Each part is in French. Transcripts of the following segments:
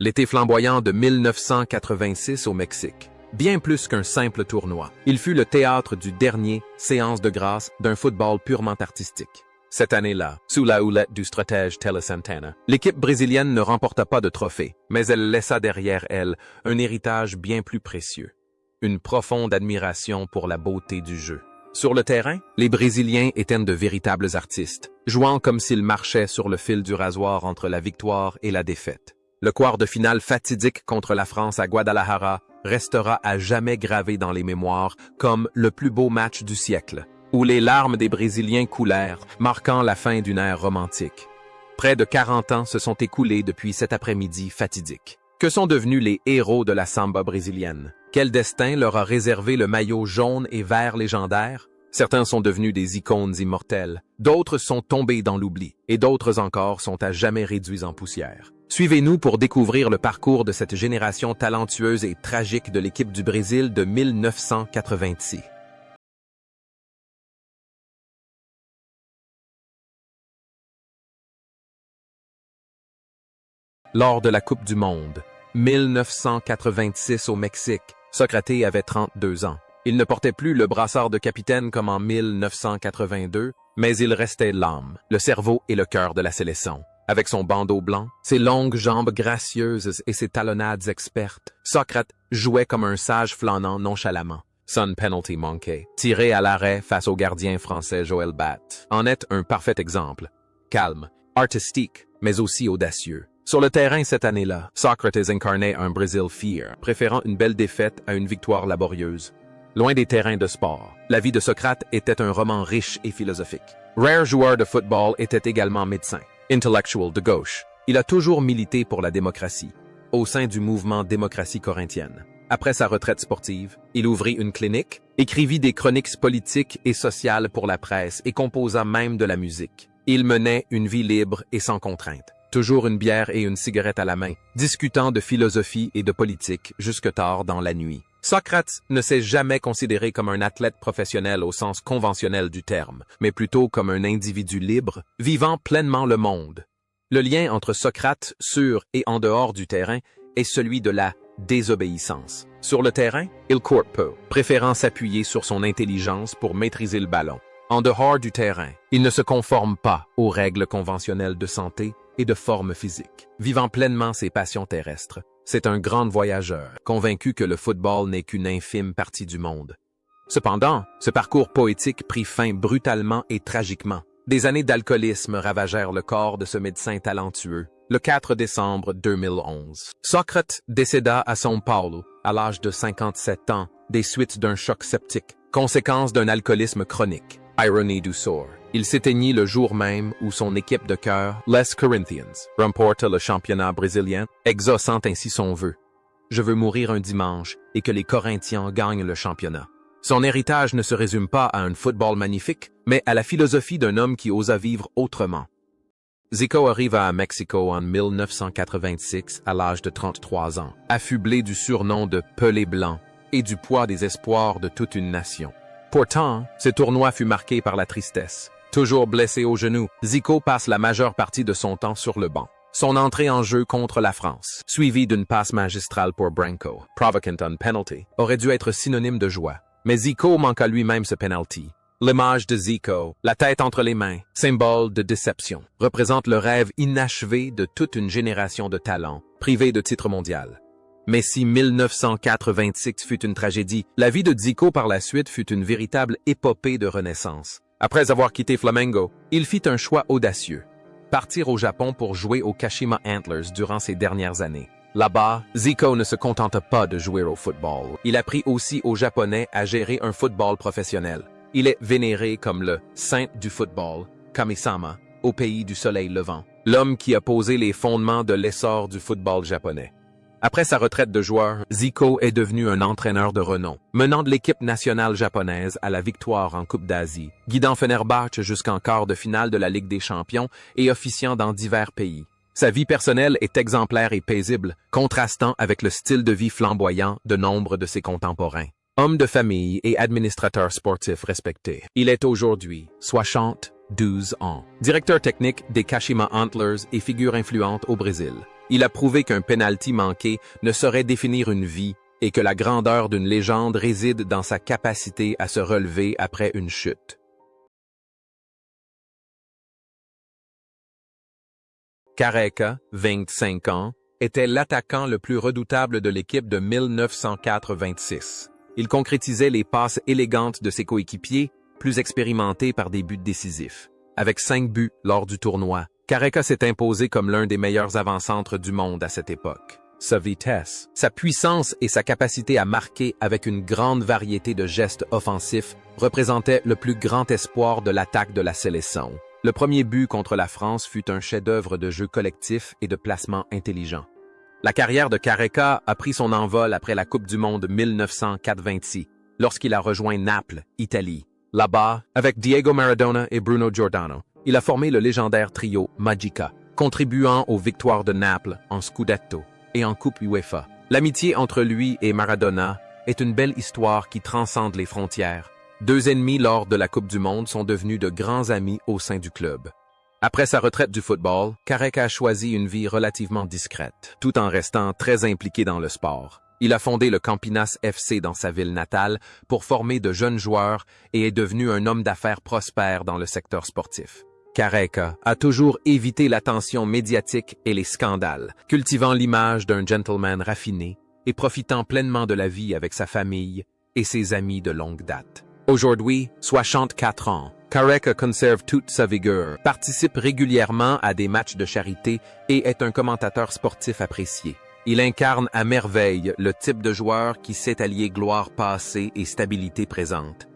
L'été flamboyant de 1986 au Mexique. Bien plus qu'un simple tournoi. Il fut le théâtre du dernier séance de grâce d'un football purement artistique. Cette année-là, sous la houlette du stratège Tele Santana, l'équipe brésilienne ne remporta pas de trophée, mais elle laissa derrière elle un héritage bien plus précieux. Une profonde admiration pour la beauté du jeu. Sur le terrain, les Brésiliens étaient de véritables artistes, jouant comme s'ils marchaient sur le fil du rasoir entre la victoire et la défaite. Le quart de finale fatidique contre la France à Guadalajara restera à jamais gravé dans les mémoires comme le plus beau match du siècle, où les larmes des Brésiliens coulèrent, marquant la fin d'une ère romantique. Près de 40 ans se sont écoulés depuis cet après-midi fatidique. Que sont devenus les héros de la samba brésilienne? Quel destin leur a réservé le maillot jaune et vert légendaire? Certains sont devenus des icônes immortelles, d'autres sont tombés dans l'oubli, et d'autres encore sont à jamais réduits en poussière. Suivez-nous pour découvrir le parcours de cette génération talentueuse et tragique de l'équipe du Brésil de 1986. Lors de la Coupe du Monde, 1986 au Mexique, Socrates avait 32 ans. Il ne portait plus le brassard de capitaine comme en 1982, mais il restait l'âme, le cerveau et le cœur de la sélection. Avec son bandeau blanc, ses longues jambes gracieuses et ses talonnades expertes, Socrate jouait comme un sage flânant nonchalamment. Son penalty manqué, tiré à l'arrêt face au gardien français Joël Batt, en est un parfait exemple. Calme, artistique, mais aussi audacieux. Sur le terrain cette année-là, Socrates incarnait un Brésil fier, préférant une belle défaite à une victoire laborieuse. Loin des terrains de sport, la vie de Socrate était un roman riche et philosophique. Rare joueur de football était également médecin. Intellectual de gauche, il a toujours milité pour la démocratie, au sein du mouvement démocratie corinthienne. Après sa retraite sportive, il ouvrit une clinique, écrivit des chroniques politiques et sociales pour la presse et composa même de la musique. Il menait une vie libre et sans contrainte. Toujours une bière et une cigarette à la main, discutant de philosophie et de politique jusque tard dans la nuit. Socrate ne s'est jamais considéré comme un athlète professionnel au sens conventionnel du terme, mais plutôt comme un individu libre, vivant pleinement le monde. Le lien entre Socrate, sur et en dehors du terrain, est celui de la désobéissance. Sur le terrain, il court peu, préférant s'appuyer sur son intelligence pour maîtriser le ballon. En dehors du terrain, il ne se conforme pas aux règles conventionnelles de santé et de forme physique, vivant pleinement ses passions terrestres. C'est un grand voyageur, convaincu que le football n'est qu'une infime partie du monde. Cependant, ce parcours poétique prit fin brutalement et tragiquement. Des années d'alcoolisme ravagèrent le corps de ce médecin talentueux. Le 4 décembre 2011, Socrate décéda à São Paulo, à l'âge de 57 ans, des suites d'un choc septique, conséquence d'un alcoolisme chronique. Ironie du sort. Il s'éteignit le jour même où son équipe de cœur, les Corinthians, remporte le championnat brésilien, exaucant ainsi son vœu. Je veux mourir un dimanche et que les Corinthians gagnent le championnat. Son héritage ne se résume pas à un football magnifique, mais à la philosophie d'un homme qui osa vivre autrement. Zico arriva à Mexico en 1986 à l'âge de 33 ans, affublé du surnom de Pelé Blanc et du poids des espoirs de toute une nation. Pourtant, ce tournoi fut marqué par la tristesse. Toujours blessé au genou, Zico passe la majeure partie de son temps sur le banc. Son entrée en jeu contre la France, suivie d'une passe magistrale pour Branco, provoquant un penalty, aurait dû être synonyme de joie. Mais Zico manqua lui-même ce penalty. L'image de Zico, la tête entre les mains, symbole de déception, représente le rêve inachevé de toute une génération de talents, privés de titre mondial. Mais si 1986 fut une tragédie, la vie de Zico par la suite fut une véritable épopée de renaissance. Après avoir quitté Flamengo, il fit un choix audacieux. Partir au Japon pour jouer aux Kashima Antlers durant ses dernières années. Là-bas, Zico ne se contenta pas de jouer au football. Il apprit aussi aux Japonais à gérer un football professionnel. Il est vénéré comme le saint du football, Kami-sama, au pays du soleil levant, l'homme qui a posé les fondements de l'essor du football japonais. Après sa retraite de joueur, Zico est devenu un entraîneur de renom, menant de l'équipe nationale japonaise à la victoire en Coupe d'Asie, guidant Fenerbahçe jusqu'en quart de finale de la Ligue des Champions et officiant dans divers pays. Sa vie personnelle est exemplaire et paisible, contrastant avec le style de vie flamboyant de nombre de ses contemporains. Homme de famille et administrateur sportif respecté, il est aujourd'hui 72 ans. Directeur technique des Kashima Antlers et figure influente au Brésil. Il a prouvé qu'un penalty manqué ne saurait définir une vie et que la grandeur d'une légende réside dans sa capacité à se relever après une chute. Careca, 25 ans, était l'attaquant le plus redoutable de l'équipe de 1904-26. Il concrétisait les passes élégantes de ses coéquipiers, plus expérimentés par des buts décisifs. Avec 5 buts lors du tournoi, Careca s'est imposé comme l'un des meilleurs avant-centres du monde à cette époque. Sa vitesse, sa puissance et sa capacité à marquer avec une grande variété de gestes offensifs représentaient le plus grand espoir de l'attaque de la sélection. Le premier but contre la France fut un chef-d'œuvre de jeu collectif et de placement intelligent. La carrière de Careca a pris son envol après la Coupe du Monde 1904-26, lorsqu'il a rejoint Naples, Italie. Là-bas, avec Diego Maradona et Bruno Giordano, il a formé le légendaire trio Magica, contribuant aux victoires de Naples en Scudetto et en Coupe UEFA. L'amitié entre lui et Maradona est une belle histoire qui transcende les frontières. 2 ennemis lors de la Coupe du Monde sont devenus de grands amis au sein du club. Après sa retraite du football, Careca a choisi une vie relativement discrète, tout en restant très impliqué dans le sport. Il a fondé le Campinas FC dans sa ville natale pour former de jeunes joueurs et est devenu un homme d'affaires prospère dans le secteur sportif. Careca a toujours évité l'attention médiatique et les scandales, cultivant l'image d'un gentleman raffiné et profitant pleinement de la vie avec sa famille et ses amis de longue date. Aujourd'hui, 64 ans, Careca conserve toute sa vigueur, participe régulièrement à des matchs de charité et est un commentateur sportif apprécié. Il incarne à merveille le type de joueur qui sait allier gloire passée et stabilité présente.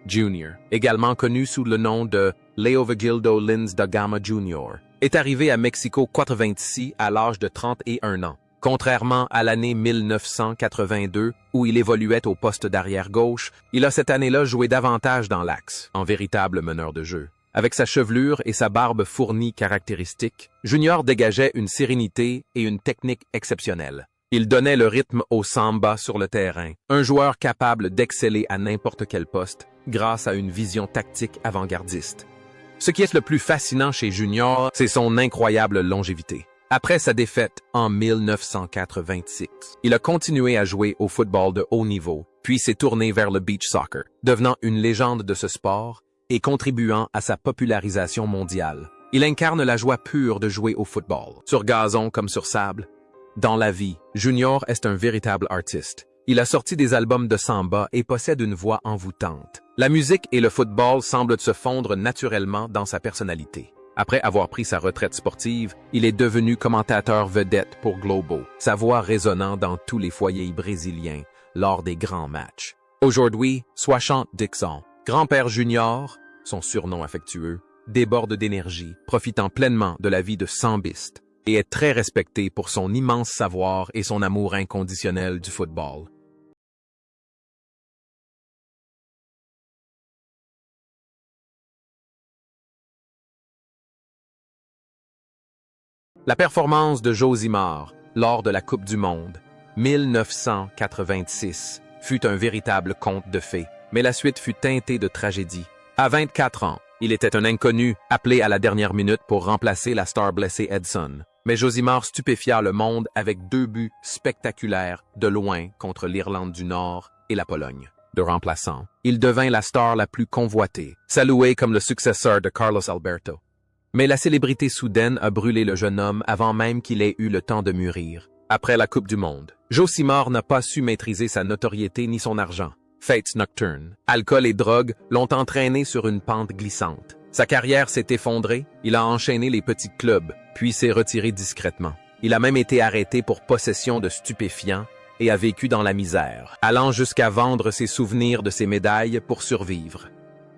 Jr., également connu sous le nom de Leovigildo Lins da Gama Jr., est arrivé à Mexico 86 à l'âge de 31 ans. Contrairement à l'année 1982, où il évoluait au poste d'arrière-gauche, il a cette année-là joué davantage dans l'axe, en véritable meneur de jeu. Avec sa chevelure et sa barbe fournie caractéristique, Junior dégageait une sérénité et une technique exceptionnelles. Il donnait le rythme au samba sur le terrain, un joueur capable d'exceller à n'importe quel poste, grâce à une vision tactique avant-gardiste. Ce qui est le plus fascinant chez Junior, c'est son incroyable longévité. Après sa défaite en 1986, il a continué à jouer au football de haut niveau, puis s'est tourné vers le beach soccer, devenant une légende de ce sport et contribuant à sa popularisation mondiale. Il incarne la joie pure de jouer au football, sur gazon comme sur sable. Dans la vie, Junior est un véritable artiste. Il a sorti des albums de samba et possède une voix envoûtante. La musique et le football semblent se fondre naturellement dans sa personnalité. Après avoir pris sa retraite sportive, il est devenu commentateur vedette pour Globo, sa voix résonnant dans tous les foyers brésiliens lors des grands matchs. Aujourd'hui, 70 ans, grand-père Junior, son surnom affectueux, déborde d'énergie, profitant pleinement de la vie de sambiste, et est très respecté pour son immense savoir et son amour inconditionnel du football. La performance de Josimar lors de la Coupe du Monde 1986 fut un véritable conte de fées, mais la suite fut teintée de tragédie. À 24 ans, il était un inconnu appelé à la dernière minute pour remplacer la star blessée Edson. Mais Josimar stupéfia le monde avec 2 buts spectaculaires de loin contre l'Irlande du Nord et la Pologne. De remplaçant, il devint la star la plus convoitée, salué comme le successeur de Carlos Alberto. Mais la célébrité soudaine a brûlé le jeune homme avant même qu'il ait eu le temps de mûrir. Après la Coupe du Monde, Josimar n'a pas su maîtriser sa notoriété ni son argent. Fêtes nocturnes, alcool et drogue l'ont entraîné sur une pente glissante. Sa carrière s'est effondrée, il a enchaîné les petits clubs, puis s'est retiré discrètement. Il a même été arrêté pour possession de stupéfiants et a vécu dans la misère, allant jusqu'à vendre ses souvenirs de ses médailles pour survivre.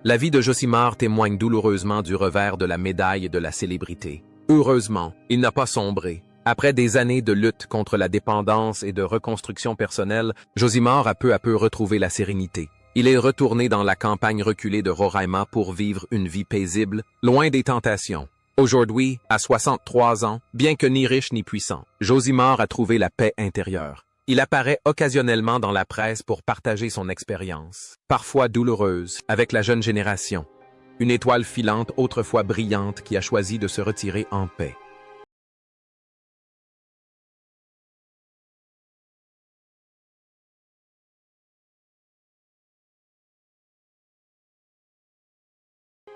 La vie de Josimar témoigne douloureusement du revers de la médaille de la célébrité. Heureusement, il n'a pas sombré. Après des années de lutte contre la dépendance et de reconstruction personnelle, Josimar a peu à peu retrouvé la sérénité. Il est retourné dans la campagne reculée de Roraima pour vivre une vie paisible, loin des tentations. Aujourd'hui, à 63 ans, bien que ni riche ni puissant, Josimar a trouvé la paix intérieure. Il apparaît occasionnellement dans la presse pour partager son expérience, parfois douloureuse, avec la jeune génération. Une étoile filante autrefois brillante qui a choisi de se retirer en paix.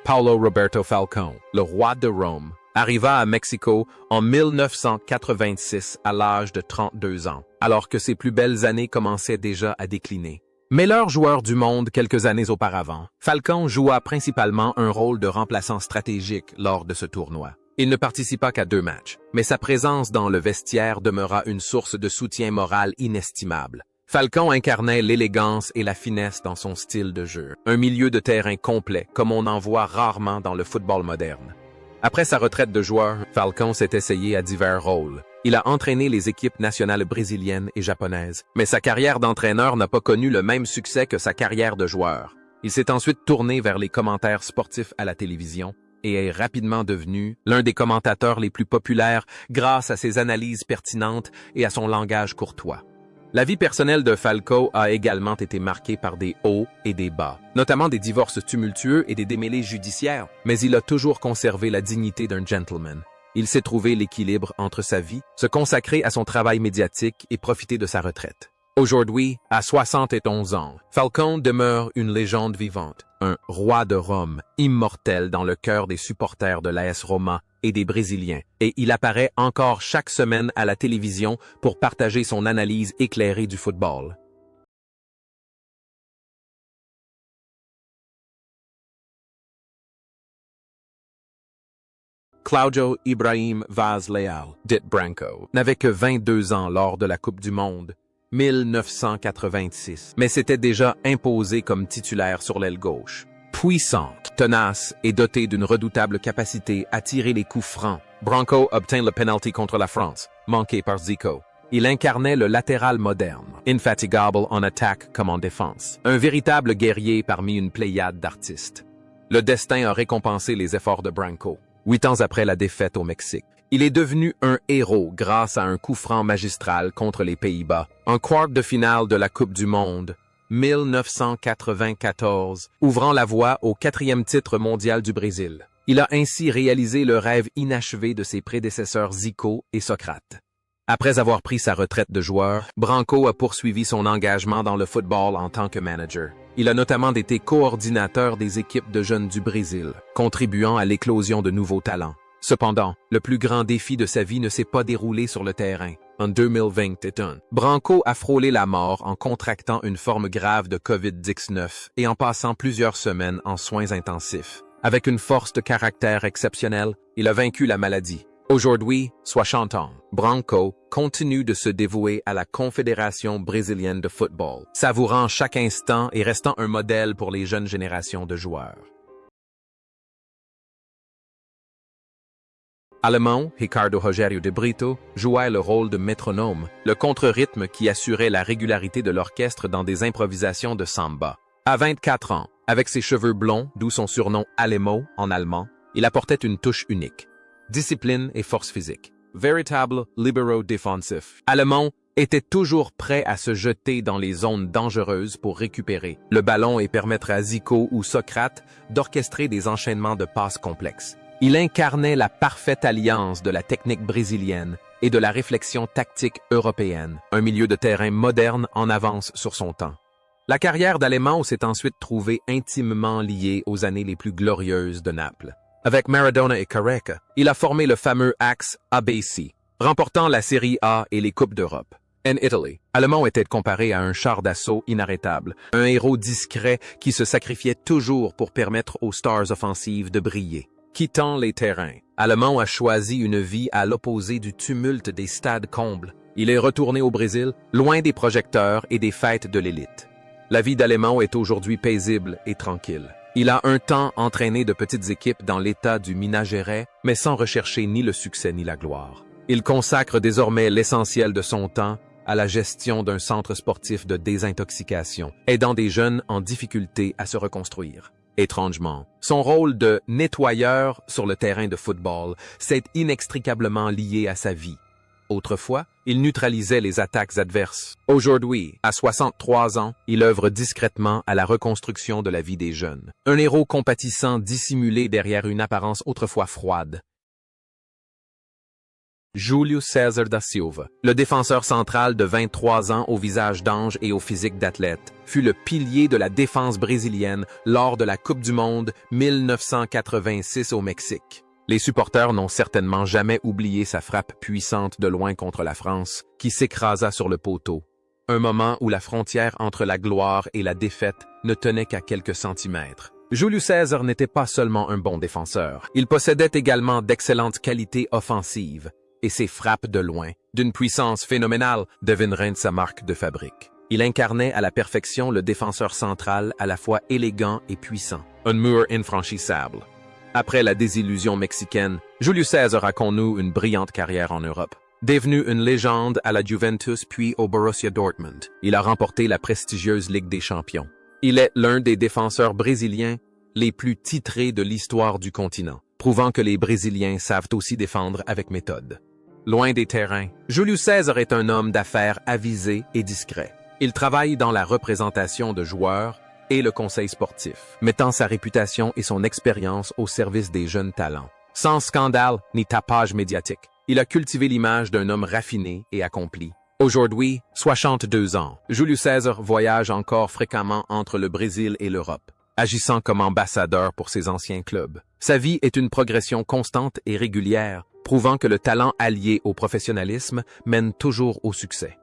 Paulo Roberto Falcón, le roi de Rome, arriva à Mexico en 1986 à l'âge de 32 ans, alors que ses plus belles années commençaient déjà à décliner. Meilleur joueur du monde quelques années auparavant, Falcón joua principalement un rôle de remplaçant stratégique lors de ce tournoi. Il ne participa qu'à 2 matchs, mais sa présence dans le vestiaire demeura une source de soutien moral inestimable. Falcón incarnait l'élégance et la finesse dans son style de jeu, un milieu de terrain complet comme on en voit rarement dans le football moderne. Après sa retraite de joueur, Falcón s'est essayé à divers rôles. Il a entraîné les équipes nationales brésiliennes et japonaises, mais sa carrière d'entraîneur n'a pas connu le même succès que sa carrière de joueur. Il s'est ensuite tourné vers les commentaires sportifs à la télévision et est rapidement devenu l'un des commentateurs les plus populaires grâce à ses analyses pertinentes et à son langage courtois. La vie personnelle de Falcón a également été marquée par des hauts et des bas, notamment des divorces tumultueux et des démêlés judiciaires, mais il a toujours conservé la dignité d'un gentleman. Il s'est trouvé l'équilibre entre sa vie, se consacrer à son travail médiatique et profiter de sa retraite. Aujourd'hui, à 71 ans, Falcón demeure une légende vivante, un roi de Rome, immortel dans le cœur des supporters de l'AS Roma et des Brésiliens, et il apparaît encore chaque semaine à la télévision pour partager son analyse éclairée du football. Claudio Ibrahim Vaz Leal, dit Branco, n'avait que 22 ans lors de la Coupe du Monde, 1986, mais s'était déjà imposé comme titulaire sur l'aile gauche. Puissant, tenace et doté d'une redoutable capacité à tirer les coups francs, Branco obtint le penalty contre la France, manqué par Zico. Il incarnait le latéral moderne, infatigable en attaque comme en défense, un véritable guerrier parmi une pléiade d'artistes. Le destin a récompensé les efforts de Branco. 8 ans après la défaite au Mexique, il est devenu un héros grâce à un coup franc magistral contre les Pays-Bas, en quart de finale de la Coupe du Monde, 1994, ouvrant la voie au 4e titre mondial du Brésil. Il a ainsi réalisé le rêve inachevé de ses prédécesseurs Zico et Socrate. Après avoir pris sa retraite de joueur, Branco a poursuivi son engagement dans le football en tant que manager. Il a notamment été coordinateur des équipes de jeunes du Brésil, contribuant à l'éclosion de nouveaux talents. Cependant, le plus grand défi de sa vie ne s'est pas déroulé sur le terrain. En 2021, Branco a frôlé la mort en contractant une forme grave de COVID-19 et en passant plusieurs semaines en soins intensifs. Avec une force de caractère exceptionnelle, il a vaincu la maladie. Aujourd'hui, 60 ans, Branco continue de se dévouer à la Confédération brésilienne de football, savourant chaque instant et restant un modèle pour les jeunes générations de joueurs. Allemand, Ricardo Rogério de Brito jouait le rôle de métronome, le contre-rythme qui assurait la régularité de l'orchestre dans des improvisations de samba. À 24 ans, avec ses cheveux blonds, d'où son surnom Alemo en allemand, il apportait une touche unique. Discipline et force physique. Véritable libero défensif. Allemand était toujours prêt à se jeter dans les zones dangereuses pour récupérer le ballon et permettre à Zico ou Socrate d'orchestrer des enchaînements de passes complexes. Il incarnait la parfaite alliance de la technique brésilienne et de la réflexion tactique européenne, un milieu de terrain moderne en avance sur son temps. La carrière d'Alemão s'est ensuite trouvée intimement liée aux années les plus glorieuses de Naples. Avec Maradona et Careca, il a formé le fameux axe ABC, remportant la Série A et les Coupes d'Europe. En Italy, Allemand était comparé à un char d'assaut inarrêtable, un héros discret qui se sacrifiait toujours pour permettre aux stars offensives de briller. Quittant les terrains, Allemand a choisi une vie à l'opposé du tumulte des stades combles. Il est retourné au Brésil, loin des projecteurs et des fêtes de l'élite. La vie d'Allemand est aujourd'hui paisible et tranquille. Il a un temps entraîné de petites équipes dans l'état du Minas Gerais, mais sans rechercher ni le succès ni la gloire. Il consacre désormais l'essentiel de son temps à la gestion d'un centre sportif de désintoxication, aidant des jeunes en difficulté à se reconstruire. Étrangement, son rôle de nettoyeur sur le terrain de football s'est inextricablement lié à sa vie. Autrefois, il neutralisait les attaques adverses. Aujourd'hui, à 63 ans, il œuvre discrètement à la reconstruction de la vie des jeunes. Un héros compatissant dissimulé derrière une apparence autrefois froide. Júlio César da Silva, le défenseur central de 23 ans au visage d'ange et au physique d'athlète, fut le pilier de la défense brésilienne lors de la Coupe du Monde 1986 au Mexique. Les supporters n'ont certainement jamais oublié sa frappe puissante de loin contre la France, qui s'écrasa sur le poteau. Un moment où la frontière entre la gloire et la défaite ne tenait qu'à quelques centimètres. Júlio César n'était pas seulement un bon défenseur, il possédait également d'excellentes qualités offensives, et ses frappes de loin, d'une puissance phénoménale, devineraient sa marque de fabrique. Il incarnait à la perfection le défenseur central à la fois élégant et puissant, un mur infranchissable. Après la désillusion mexicaine, Júlio César a connu une brillante carrière en Europe. Devenu une légende à la Juventus puis au Borussia Dortmund, il a remporté la prestigieuse Ligue des Champions. Il est l'un des défenseurs brésiliens les plus titrés de l'histoire du continent, prouvant que les Brésiliens savent aussi défendre avec méthode. Loin des terrains, Júlio César est un homme d'affaires avisé et discret. Il travaille dans la représentation de joueurs et le conseil sportif, mettant sa réputation et son expérience au service des jeunes talents. Sans scandale ni tapage médiatique, il a cultivé l'image d'un homme raffiné et accompli. Aujourd'hui, 62 ans, Júlio César voyage encore fréquemment entre le Brésil et l'Europe, agissant comme ambassadeur pour ses anciens clubs. Sa vie est une progression constante et régulière, prouvant que le talent allié au professionnalisme mène toujours au succès.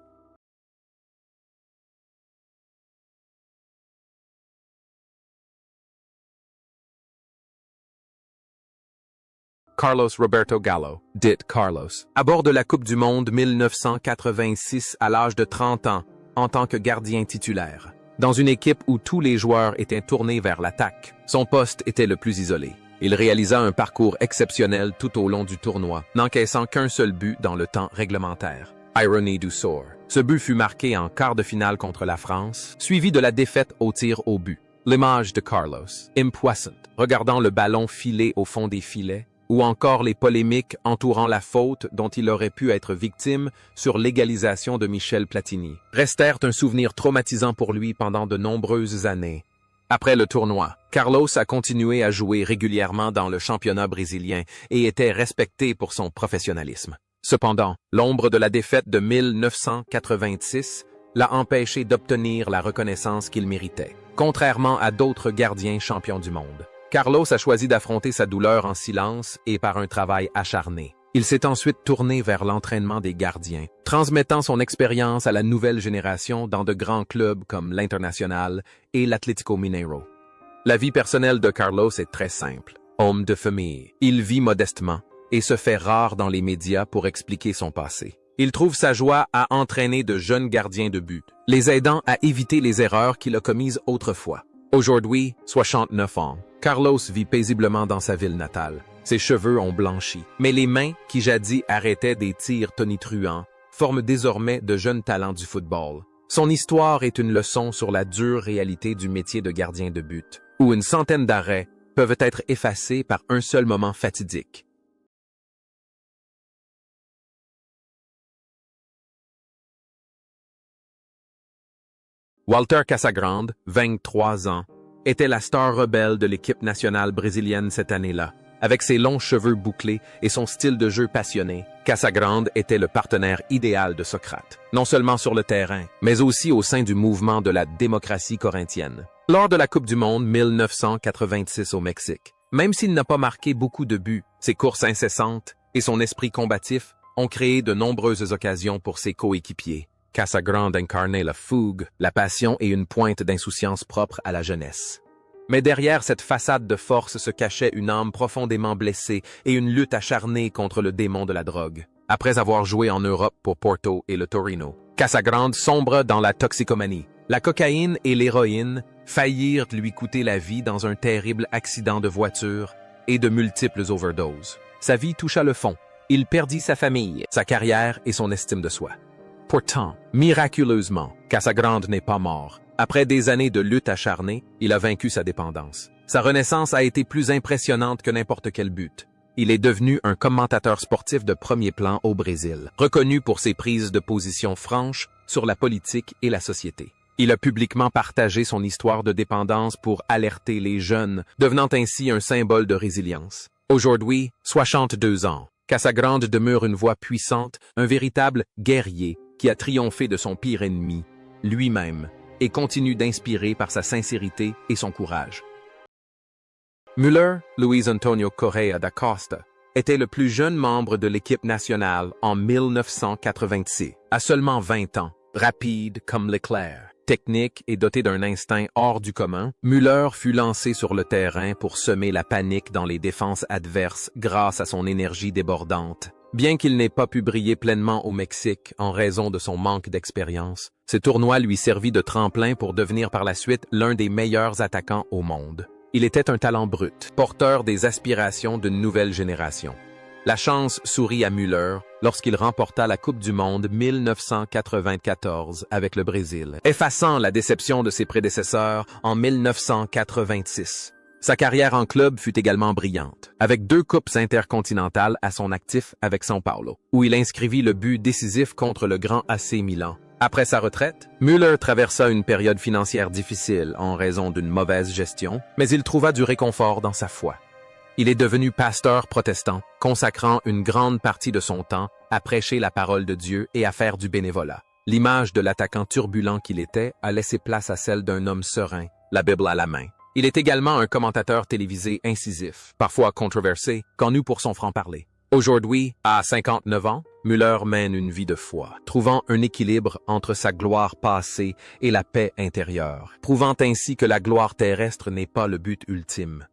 Carlos Roberto Gallo, dit Carlos, aborde la Coupe du Monde 1986 à l'âge de 30 ans en tant que gardien titulaire. Dans une équipe où tous les joueurs étaient tournés vers l'attaque, son poste était le plus isolé. Il réalisa un parcours exceptionnel tout au long du tournoi, n'encaissant qu'un seul but dans le temps réglementaire. Ironie du sort. Ce but fut marqué en quart de finale contre la France, suivi de la défaite au tir au but. L'image de Carlos, impuissant, regardant le ballon filer au fond des filets, ou encore les polémiques entourant la faute dont il aurait pu être victime sur l'égalisation de Michel Platini, restèrent un souvenir traumatisant pour lui pendant de nombreuses années. Après le tournoi, Carlos a continué à jouer régulièrement dans le championnat brésilien et était respecté pour son professionnalisme. Cependant, l'ombre de la défaite de 1986 l'a empêché d'obtenir la reconnaissance qu'il méritait, contrairement à d'autres gardiens champions du monde. Carlos a choisi d'affronter sa douleur en silence et par un travail acharné. Il s'est ensuite tourné vers l'entraînement des gardiens, transmettant son expérience à la nouvelle génération dans de grands clubs comme l'Internacional et l'Atlético Mineiro. La vie personnelle de Carlos est très simple. Homme de famille, il vit modestement et se fait rare dans les médias pour expliquer son passé. Il trouve sa joie à entraîner de jeunes gardiens de but, les aidant à éviter les erreurs qu'il a commises autrefois. Aujourd'hui, 69 ans, Carlos vit paisiblement dans sa ville natale. Ses cheveux ont blanchi, mais les mains, qui jadis arrêtaient des tirs tonitruants, forment désormais de jeunes talents du football. Son histoire est une leçon sur la dure réalité du métier de gardien de but, où une centaine d'arrêts peuvent être effacés par un seul moment fatidique. Walter Casagrande, 23 ans, était la star rebelle de l'équipe nationale brésilienne cette année-là. Avec ses longs cheveux bouclés et son style de jeu passionné, Casagrande était le partenaire idéal de Socrate, non seulement sur le terrain, mais aussi au sein du mouvement de la démocratie corinthienne. Lors de la Coupe du Monde 1986 au Mexique, même s'il n'a pas marqué beaucoup de buts, ses courses incessantes et son esprit combatif ont créé de nombreuses occasions pour ses coéquipiers. Casagrande incarnait la fougue, la passion et une pointe d'insouciance propre à la jeunesse. Mais derrière cette façade de force se cachait une âme profondément blessée et une lutte acharnée contre le démon de la drogue. Après avoir joué en Europe pour Porto et le Torino, Casagrande sombre dans la toxicomanie. La cocaïne et l'héroïne faillirent lui coûter la vie dans un terrible accident de voiture et de multiples overdoses. Sa vie toucha le fond. Il perdit sa famille, sa carrière et son estime de soi. Pourtant, miraculeusement, Casagrande n'est pas mort. Après des années de lutte acharnée, il a vaincu sa dépendance. Sa renaissance a été plus impressionnante que n'importe quel but. il est devenu un commentateur sportif de premier plan au Brésil, reconnu pour ses prises de position franches sur la politique et la société. Il a publiquement partagé son histoire de dépendance pour alerter les jeunes, devenant ainsi un symbole de résilience. Aujourd'hui, 62 ans, Casagrande demeure une voix puissante, un véritable guerrier qui a triomphé de son pire ennemi, lui-même, et continue d'inspirer par sa sincérité et son courage. Müller, Luis Antonio Correa da Costa, était le plus jeune membre de l'équipe nationale en 1986, à seulement 20 ans, rapide comme l'éclair. Technique et doté d'un instinct hors du commun, Müller fut lancé sur le terrain pour semer la panique dans les défenses adverses grâce à son énergie débordante. Bien qu'il n'ait pas pu briller pleinement au Mexique en raison de son manque d'expérience, ce tournoi lui servit de tremplin pour devenir par la suite l'un des meilleurs attaquants au monde. Il était un talent brut, porteur des aspirations d'une nouvelle génération. La chance sourit à Müller lorsqu'il remporta la Coupe du Monde 1994 avec le Brésil, effaçant la déception de ses prédécesseurs en 1986. Sa carrière en club fut également brillante, avec 2 coupes intercontinentales à son actif avec São Paulo, où il inscrivit le but décisif contre le grand AC Milan. Après sa retraite, Müller traversa une période financière difficile en raison d'une mauvaise gestion, mais il trouva du réconfort dans sa foi. Il est devenu pasteur protestant, consacrant une grande partie de son temps à prêcher la parole de Dieu et à faire du bénévolat. L'image de l'attaquant turbulent qu'il était a laissé place à celle d'un homme serein, la Bible à la main. Il est également un commentateur télévisé incisif, parfois controversé, connu pour son franc-parler. Aujourd'hui, à 59 ans, Müller mène une vie de foi, trouvant un équilibre entre sa gloire passée et la paix intérieure, prouvant ainsi que la gloire terrestre n'est pas le but ultime.